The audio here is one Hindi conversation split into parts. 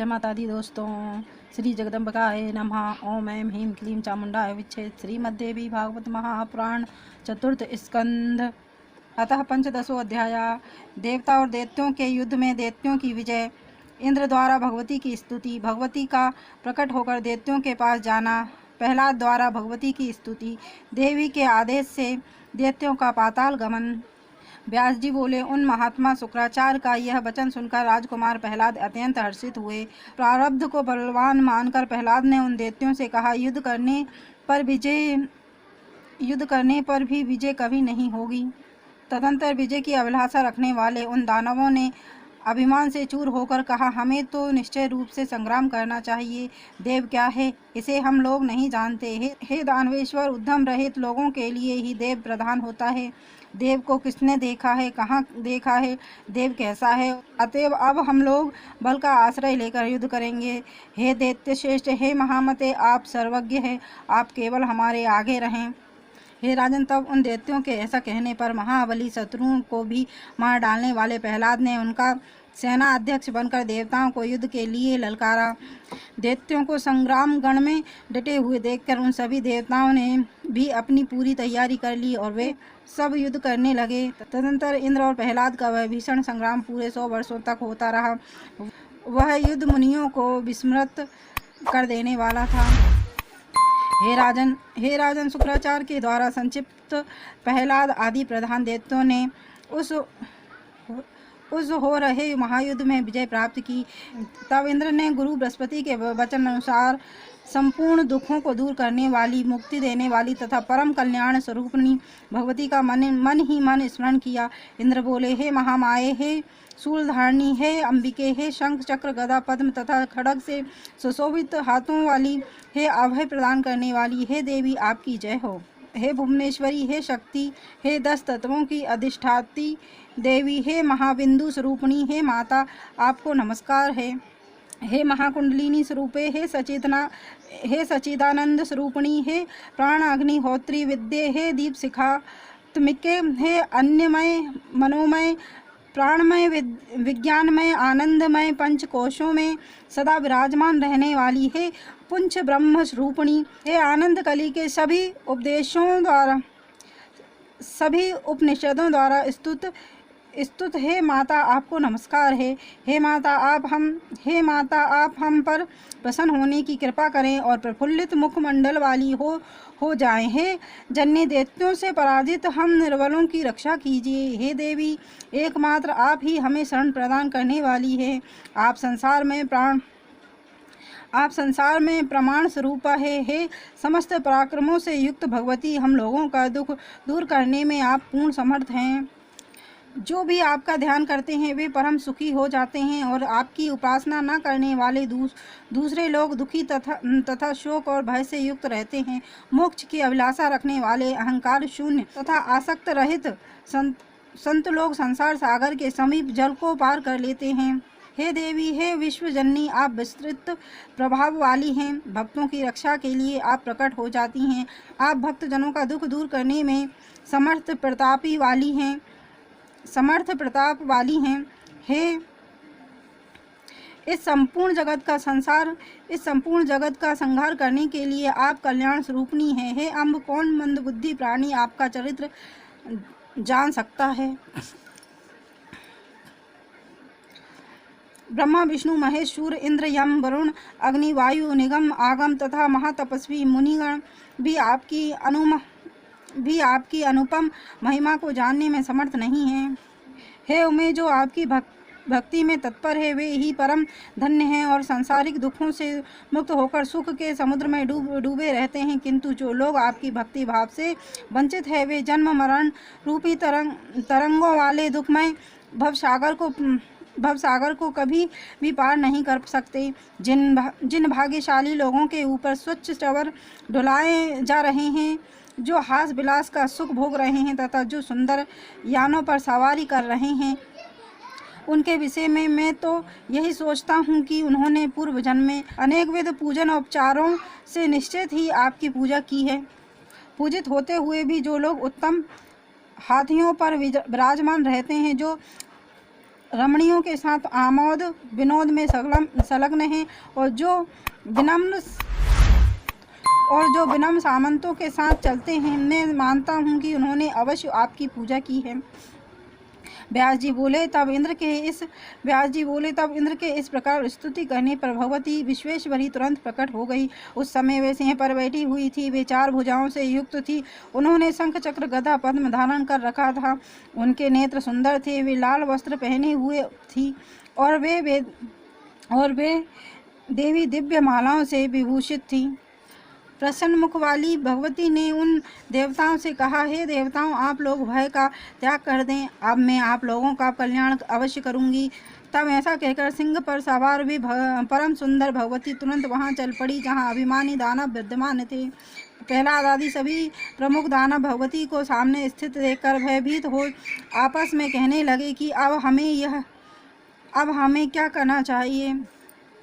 जय माता दी दोस्तों। श्री जगदम्बिकाय नमः। ओम ऐं ह्रीं क्लीं चामुण्डाय विच्छेद। श्रीमद्देवी भागवत महापुराण चतुर्थ स्कंध। अतः पंचदशो अध्याय। देवता और दैत्यों के युद्ध में दैत्यों की विजय। इंद्र द्वारा भगवती की स्तुति। भगवती का प्रकट होकर दैत्यों के पास जाना। प्रहलाद द्वारा भगवती की स्तुति। देवी के आदेश से दैत्यों का पाताल गमन। व्यास जी बोले, उन महात्मा शुक्राचार्य का यह वचन सुनकर राजकुमार प्रहलाद अत्यंत हर्षित हुए। प्रारब्ध को बलवान मानकर प्रहलाद ने उन दैत्यों से कहा, युद्ध करने पर भी विजय कभी नहीं होगी। तदंतर विजय की अभिलाषा रखने वाले उन दानवों ने अभिमान से चूर होकर कहा, हमें तो निश्चय रूप से संग्राम करना चाहिए। देव क्या है, इसे हम लोग नहीं जानते। हे दानवेश्वर, उद्यम रहित लोगों के लिए ही देव प्रधान होता है। देव को किसने देखा है, कहाँ देखा है, देव कैसा है? अतएव अब हम लोग बल का आश्रय लेकर युद्ध करेंगे। हे दैत्य श्रेष्ठ, हे महामते, आप सर्वज्ञ हैं, आप केवल हमारे आगे रहें। हे राजन, तब उन दैत्यों के ऐसा कहने पर महाबली शत्रुओं को भी मार डालने वाले प्रहलाद ने उनका सेना अध्यक्ष बनकर देवताओं को युद्ध के लिए ललकारा। दैत्यों को संग्राम गण में डटे हुए देखकर उन सभी देवताओं ने भी अपनी पूरी तैयारी कर ली और वे सब युद्ध करने लगे। तदंतर इंद्र और प्रहलाद का वह भीषण संग्राम पूरे 100 वर्षों तक होता रहा। वह युद्ध मुनियों को विस्मृत कर देने वाला था। हे राजन, शुक्राचार्य के द्वारा संक्षिप्त प्रहलाद आदि प्रधान दैत्यों ने उस हो रहे महायुद्ध में विजय प्राप्त की। तब इंद्र ने गुरु बृहस्पति के वचन अनुसार संपूर्ण दुखों को दूर करने वाली, मुक्ति देने वाली तथा परम कल्याण स्वरूपिणी भगवती का मन ही मन स्मरण किया। इंद्र बोले, हे महामाये, हे शूलधारिणी, हे अंबिके, हे शंख चक्र गदा पद्म तथा खड्ग से सुशोभित हाथों वाली, हे अभय प्रदान करने वाली, हे देवी आपकी जय हो। हे भुवनेश्वरी, हे शक्ति, हे 10 तत्वों की अधिष्ठात्री देवी, हे महाबिंदु स्वरूपिणी, हे माता आपको नमस्कार है। हे महाकुंडलिनी स्वरूपे, हे सचिदानंद स्वरूपिणी, हे प्राण अग्निहोत्री विद्ये, हे दीप शिखात्मिके, हे अन्यमय मनोमय प्राणमय विज्ञानमय आनंदमय पंचकोशों में सदा विराजमान रहने वाली, हे पुंछ ब्रह्म स्वरूपिणी, हे आनंद कली के सभी उपनिषदों द्वारा स्तुत हे माता आपको नमस्कार है। हे माता आप हम पर प्रसन्न होने की कृपा करें और प्रफुल्लित मुखमंडल वाली हो जाएं। हे जन्य दैत्यों से पराजित हम निर्बलों की रक्षा कीजिए। हे देवी, एकमात्र आप ही हमें शरण प्रदान करने वाली है। आप संसार में प्रमाण स्वरूपा है। हे समस्त पराक्रमों से युक्त भगवती, हम लोगों का दुख दूर करने में आप पूर्ण समर्थ हैं। जो भी आपका ध्यान करते हैं वे परम सुखी हो जाते हैं और आपकी उपासना न करने वाले दूसरे लोग दुखी तथा शोक और भय से युक्त रहते हैं। मोक्ष की अभिलाषा रखने वाले, अहंकार शून्य तथा आसक्त रहित संत लोग संसार सागर के समीप जल को पार कर लेते हैं। हे देवी, हे विश्वजननी, आप विस्तृत प्रभाव वाली हैं। भक्तों की रक्षा के लिए आप प्रकट हो जाती हैं। आप भक्तजनों का दुख दूर करने में समर्थ प्रताप वाली हैं। हे इस संपूर्ण जगत का संहार करने के लिए आप कल्याण स्वरूपिणी हैं। हे अम्ब, कौन मंदबुद्धि प्राणी आपका चरित्र जान सकता है? ब्रह्मा विष्णु महेश सूर्य इंद्र यम वरुण अग्नि वायु निगम आगम तथा महातपस्वी मुनिगण भी आपकी अनुपम महिमा को जानने में समर्थ नहीं हैं। हे उमे, जो आपकी भक्ति में तत्पर है वे ही परम धन्य हैं और सांसारिक दुखों से मुक्त होकर सुख के समुद्र में डूबे रहते हैं। किंतु जो लोग आपकी भक्ति भाव से वंचित है वे जन्म मरण रूपी तरंगों वाले दुखमय भवसागर को कभी भी पार नहीं कर सकते। जिन भाग्यशाली लोगों के ऊपर स्वच्छ चवर डुलाए जा रहे हैं, जो हास विलास का सुख भोग रहे हैं तथा जो सुंदर यानों पर सवारी कर रहे हैं, उनके विषय में मैं तो यही सोचता हूँ कि उन्होंने पूर्व जन्म में अनेक विध पूजन उपचारों से निश्चित ही आपकी पूजा की है। पूजित होते हुए भी जो लोग उत्तम हाथियों पर विराजमान रहते हैं, जो रमणियों के साथ आमोद विनोद में संलग्न हैं और जो विनम्र सामंतों के साथ चलते हैं। मैं मानता हूँ कि उन्होंने अवश्य आपकी पूजा की है। व्यास जी बोले तब इंद्र के इस प्रकार स्तुति करने पर भगवती विश्वेश्वरी तुरंत प्रकट हो गई। उस समय वे सिंह पर बैठी हुई थी। वे 4 भुजाओं से युक्त थी। उन्होंने शंख चक्र गदा पद्म धारण कर रखा था। उनके नेत्र सुंदर थे। वे लाल वस्त्र पहने हुए थी और वे देवी दिव्य मालाओं से विभूषित थी। प्रसन्न मुख वाली भगवती ने उन देवताओं से कहा, हे देवताओं, आप लोग भय का त्याग कर दें। अब मैं आप लोगों का कल्याण अवश्य करूंगी। तब ऐसा कहकर सिंह पर सवार भी परम सुंदर भगवती तुरंत वहां चल पड़ी जहां अभिमानी दानव विद्यमान थे। प्रहलाद आदि सभी प्रमुख दानव भगवती को सामने स्थित देखकर भयभीत हो आपस में कहने लगे कि अब हमें क्या करना चाहिए।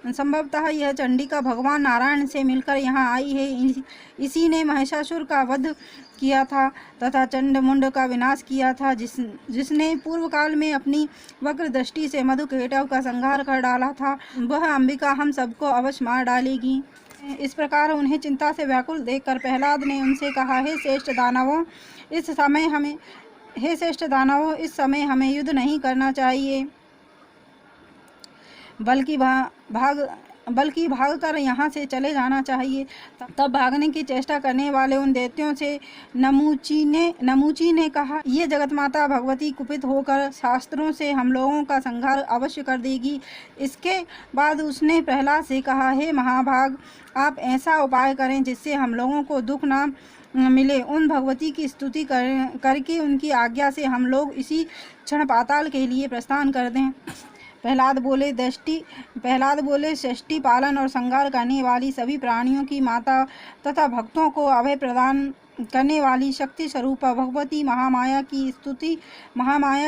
संभवतः यह चंडिका भगवान नारायण से मिलकर यहाँ आई है। इसी ने महिषासुर का वध किया था तथा चंडमुंड का विनाश किया था, जिसने पूर्व काल में अपनी वक्र दृष्टि से मधुकेटव का संहार कर डाला था। वह अंबिका हम सबको अवश्य मार डालेगी। इस प्रकार उन्हें चिंता से व्याकुल देखकर प्रहलाद ने उनसे कहा, हे श्रेष्ठ दानवों, इस समय हमें युद्ध नहीं करना चाहिए, बल्कि भागकर यहाँ से चले जाना चाहिए। तब भागने की चेष्टा करने वाले उन दैत्यों से नमूची ने कहा, ये जगतमाता भगवती कुपित होकर शास्त्रों से हम लोगों का संहार अवश्य कर देगी। इसके बाद उसने प्रहलाद से कहा, हे महाभाग, आप ऐसा उपाय करें जिससे हम लोगों को दुख न मिले। उन भगवती की स्तुति करके उनकी आज्ञा से हम लोग इसी क्षण पाताल के लिए प्रस्थान कर दें। प्रहलाद बोले सृष्टि पालन और संहार करने वाली सभी प्राणियों की माता तथा भक्तों को अभय प्रदान करने वाली शक्ति स्वरूप भगवती महामाया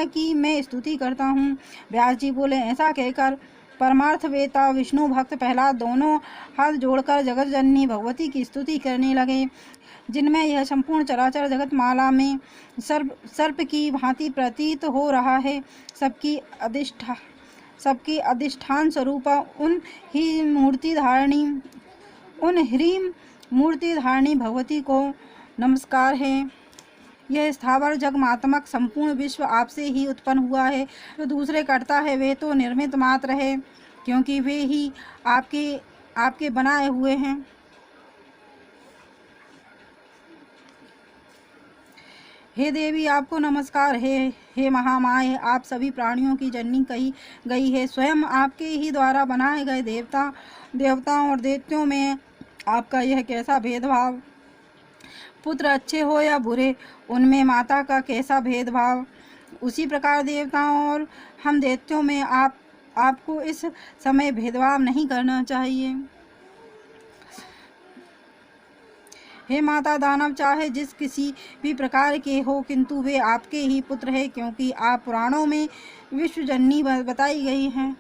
की मैं स्तुति करता हूँ। व्यास जी बोले, ऐसा कहकर परमार्थ वेता विष्णु भक्त प्रहलाद दोनों हाथ जोड़कर जगत जननी भगवती की स्तुति करने लगे, जिनमें यह संपूर्ण चराचर जगत माला में सर्प की भांति प्रतीत हो रहा है। सबकी अधिष्ठान स्वरूप उन ह्रीं मूर्ति धारणी भगवती को नमस्कार है। यह स्थावर जगमात्मक संपूर्ण विश्व आपसे ही उत्पन्न हुआ है। जो दूसरे करता है वे तो निर्मित मात्र है, क्योंकि वे ही आपके बनाए हुए हैं। हे देवी, आपको नमस्कार है। हे महामाये, आप सभी प्राणियों की जननी कही गई है। स्वयं आपके ही द्वारा बनाए गए देवताओं और दैत्यों में आपका यह कैसा भेदभाव। पुत्र अच्छे हो या बुरे, उनमें माता का कैसा भेदभाव। उसी प्रकार देवताओं और हम दैत्यों में आपको इस समय भेदभाव नहीं करना चाहिए। हे माता, दानव चाहे जिस किसी भी प्रकार के हो, किंतु वे आपके ही पुत्र हैं, क्योंकि आप पुराणों में विश्वजननी बताई गई हैं।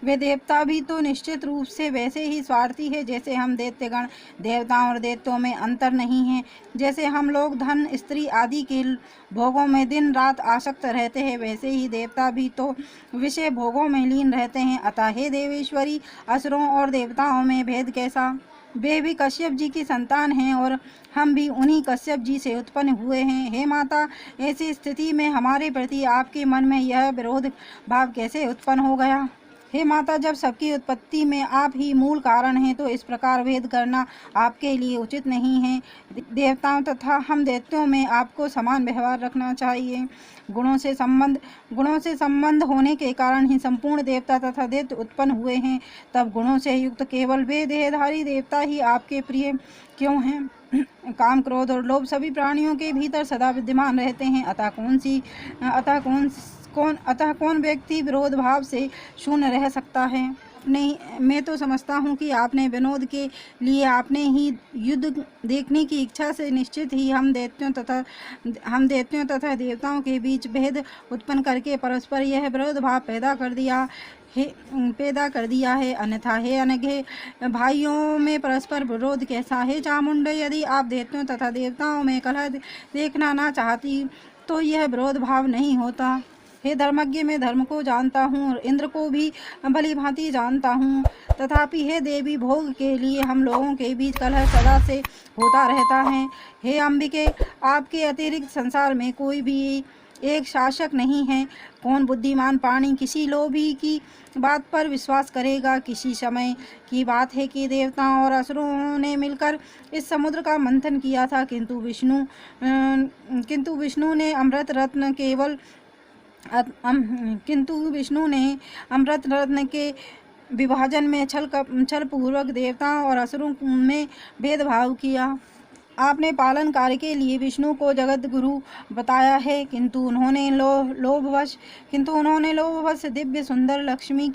वे देवता भी तो निश्चित रूप से वैसे ही स्वार्थी है जैसे हम दैत्यगण। देवताओं और दैत्यों में अंतर नहीं है। जैसे हम लोग धन, स्त्री आदि के भोगों में दिन रात आसक्त रहते हैं, वैसे ही देवता भी तो विषय भोगों में लीन रहते हैं। अतः हे देवेश्वरी, असुरों और देवताओं में भेद कैसा। वे भी कश्यप जी की संतान हैं और हम भी उन्हीं कश्यप जी से उत्पन्न हुए हैं। हे माता, ऐसी स्थिति में हमारे प्रति आपके मन में यह विरोध भाव कैसे उत्पन्न हो गया। हे माता, जब सबकी उत्पत्ति में आप ही मूल कारण हैं, तो इस प्रकार भेद करना आपके लिए उचित नहीं है। देवताओं तथा हम दैत्यों में आपको समान व्यवहार रखना चाहिए। गुणों से संबंध होने के कारण ही संपूर्ण देवता तथा दैत्य उत्पन्न हुए हैं। तब गुणों से युक्त केवल वे देहधारी देवता ही आपके प्रिय क्यों हैं। काम, क्रोध और लोभ सभी प्राणियों के भीतर सदा विद्यमान रहते हैं। अतः कौन व्यक्ति विरोध भाव से शून्य रह सकता है। नहीं, मैं तो समझता हूँ कि आपने विनोद के लिए आपने ही युद्ध देखने की इच्छा से निश्चित ही हम दैत्यों तथा देवताओं के बीच भेद उत्पन्न करके परस्पर यह विरोध भाव पैदा कर दिया है। अन्यथा हे अनघे भाइयों में परस्पर विरोध कैसा है। चामुंडे, यदि आप दैत्यों तथा देवताओं में कलह देखना ना चाहती तो यह विरोध भाव नहीं होता। हे धर्मज्ञ, मैं धर्म को जानता हूँ और इंद्र को भी भली भांति जानता हूँ। तथापि हे देवी, भोग के लिए हम लोगों के बीच कलह सदा से होता रहता है। हे अंबिके, आपके अतिरिक्त संसार में कोई भी एक शासक नहीं है। कौन बुद्धिमान प्राणी किसी लोभी की बात पर विश्वास करेगा। किसी समय की बात है कि देवताओं और असुरों ने मिलकर इस समुद्र का मंथन किया था, किंतु विष्णु ने अमृत रत्न के विभाजन में छल पूर्वक देवताओं और असुरों में भेदभाव किया। आपने पालन कार्य के लिए विष्णु को जगत गुरु बताया है, किंतु उन्होंने लोभवश दिव्य सुंदर लक्ष्मी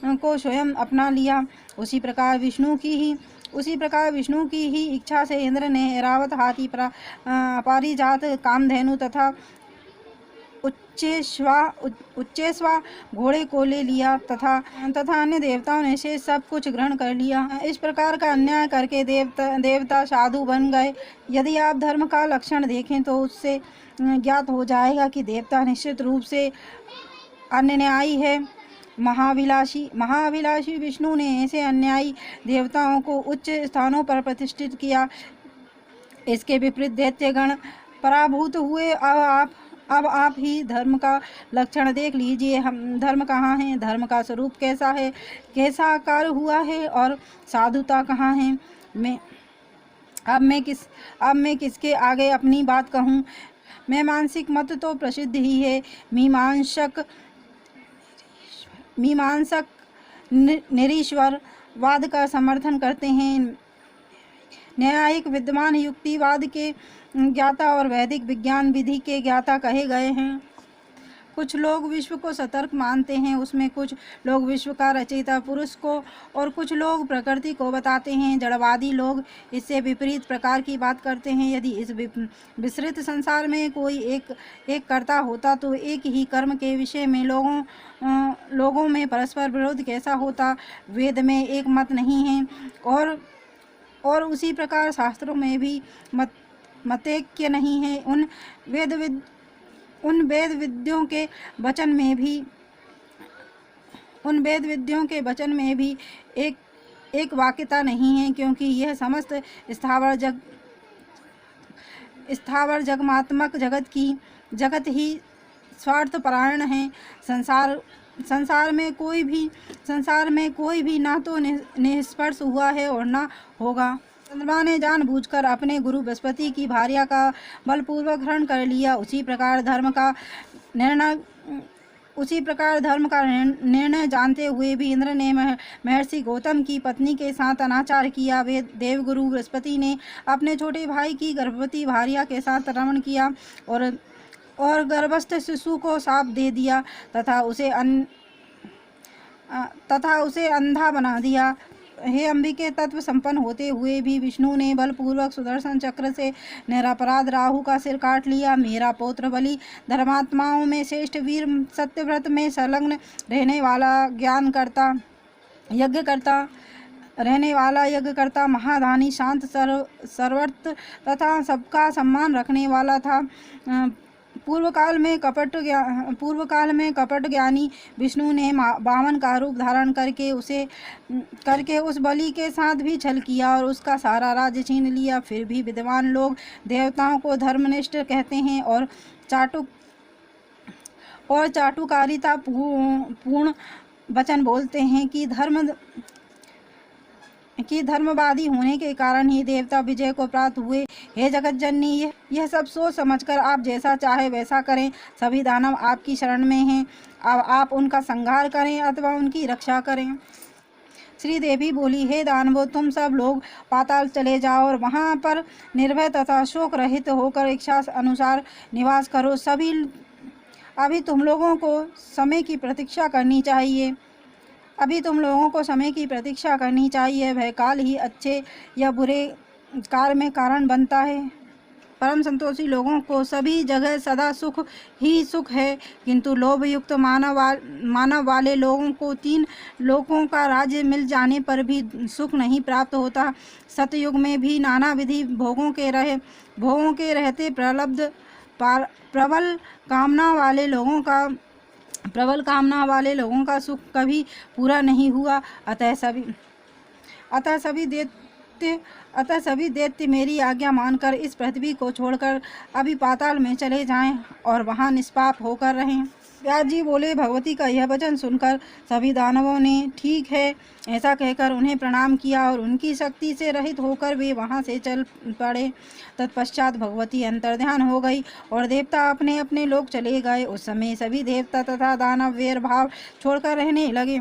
को स्वयं अपना लिया। उसी प्रकार विष्णु की ही इच्छा से इंद्र ने ऐरावत हाथी, पारिजात, कामधेनु तथा उच्चैश्वा घोड़े को ले लिया तथा अन्य देवताओं ने से सब कुछ ग्रहण कर लिया। इस प्रकार का अन्याय करके देवता साधु बन गए। यदि आप धर्म का लक्षण देखें तो उससे ज्ञात हो जाएगा कि देवता निश्चित रूप से अन्यायी है। महाविलासी विष्णु ने ऐसे अन्यायी देवताओं को उच्च स्थानों पर प्रतिष्ठित किया। इसके विपरीत दैत्यगण पराभूत हुए। अब आप ही धर्म का लक्षण देख लीजिए। हम धर्म कहाँ है, धर्म का स्वरूप कैसा है, कैसा आकार हुआ है और साधुता कहाँ है। अब मैं किसके आगे अपनी बात कहूँ। मैं मानसिक मत तो प्रसिद्ध ही है। मीमांसक निरीश्वरवाद का समर्थन करते हैं। न्यायिक विद्वान युक्तिवाद के ज्ञाता और वैदिक विज्ञान विधि के ज्ञाता कहे गए हैं। कुछ लोग विश्व को सतर्क मानते हैं, उसमें कुछ लोग विश्व का रचयिता पुरुष को और कुछ लोग प्रकृति को बताते हैं। जड़वादी लोग इससे विपरीत प्रकार की बात करते हैं। यदि इस विस्तृत संसार में कोई एक कर्ता होता तो एक ही कर्म के विषय में लोगों में परस्पर विरोध कैसा होता। वेद में एक मत नहीं है और उसी प्रकार शास्त्रों में भी मतैक्य नहीं है। उन वेद विद्यों के वचन में भी एक वाक्यता नहीं है, क्योंकि यह समस्त स्थावर जगमात्मक जगत ही स्वार्थपरायण है। संसार में कोई भी ना तो निष्पर्श हुआ है और ना होगा। चंद्रमा ने जानबूझकर अपने गुरु बृहस्पति की भार्या का बलपूर्वक हरण कर लिया। उसी प्रकार धर्म का निर्णय जानते हुए भी इंद्र ने महर्षि गौतम की पत्नी के साथ अनाचार किया। वे देवगुरु बृहस्पति ने अपने छोटे भाई की गर्भवती भार्या के साथ रमण किया और गर्भस्थ शिशु को शाप दे दिया तथा उसे अंधा बना दिया। हे अंबिके, तत्व संपन्न होते हुए भी विष्णु ने बलपूर्वक सुदर्शन चक्र से निरपराध राहु का सिर काट लिया। मेरा पौत्र बलि धर्मात्माओं में श्रेष्ठ वीर, सत्यव्रत में संलग्न रहने वाला यज्ञकर्ता, महादानी, शांत, सर्वत्र तथा सबका सम्मान रखने वाला था। पूर्व काल में कपट ज्ञानी विष्णु ने वामन का रूप धारण करके उस बलि के साथ भी छल किया और उसका सारा राज्य छीन लिया। फिर भी विद्वान लोग देवताओं को धर्मनिष्ठ कहते हैं और चाटुकारिता पूर्ण वचन बोलते हैं कि धर्मवादी होने के कारण ही देवता विजय को प्राप्त हुए। हे जगत जननी, यह सब सोच समझकर आप जैसा चाहे वैसा करें। सभी दानव आपकी शरण में हैं। अब आप उनका संहार करें अथवा उनकी रक्षा करें। श्री देवी बोली, हे दानवों, तुम सब लोग पाताल चले जाओ और वहां पर निर्भय तथा शोक रहित होकर इच्छा अनुसार निवास करो। अभी तुम लोगों को समय की प्रतीक्षा करनी चाहिए। वह काल ही अच्छे या बुरे कार्य में कारण बनता है। परम संतोषी लोगों को सभी जगह सदा सुख ही सुख है, किंतु लोभयुक्त मानव वाले लोगों को 3 लोकों का राज्य मिल जाने पर भी सुख नहीं प्राप्त होता। सतयुग में भी नाना विधि भोगों के रहते प्रबल कामना वाले लोगों का प्रबल कामना वाले लोगों का सुख कभी पूरा नहीं हुआ। अतः सभी दैत्य मेरी आज्ञा मानकर इस पृथ्वी को छोड़कर अभी पाताल में चले जाएं और वहां निष्पाप होकर रहें। व्यास जी बोले, भगवती का यह वचन सुनकर सभी दानवों ने ठीक है ऐसा कहकर उन्हें प्रणाम किया और उनकी शक्ति से रहित होकर वे वहां से चल पड़े। तत्पश्चात भगवती अंतर्ध्यान हो गई और देवता अपने अपने लोग चले गए। उस समय सभी देवता तथा दानव वैर भाव छोड़कर रहने लगे।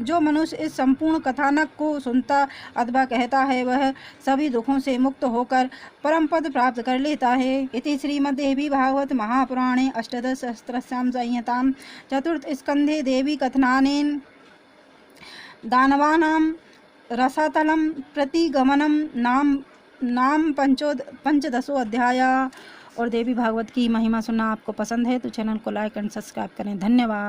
जो मनुष्य इस संपूर्ण कथानक को सुनता अथवा कहता है वह सभी दुखों से मुक्त होकर परम पद प्राप्त कर लेता है। इति श्रीमद्देवी भागवत महापुराणे अष्टादशसहस्रस्यां संहितां चतुर्थ स्कंधे देवी कथनानेन दानवानां रसातलं प्रतिगमनं नाम पंचदशो अध्याय। और देवी भागवत की महिमा सुनना आपको पसंद है तो चैनल को लाइक एंड सब्सक्राइब करें। धन्यवाद।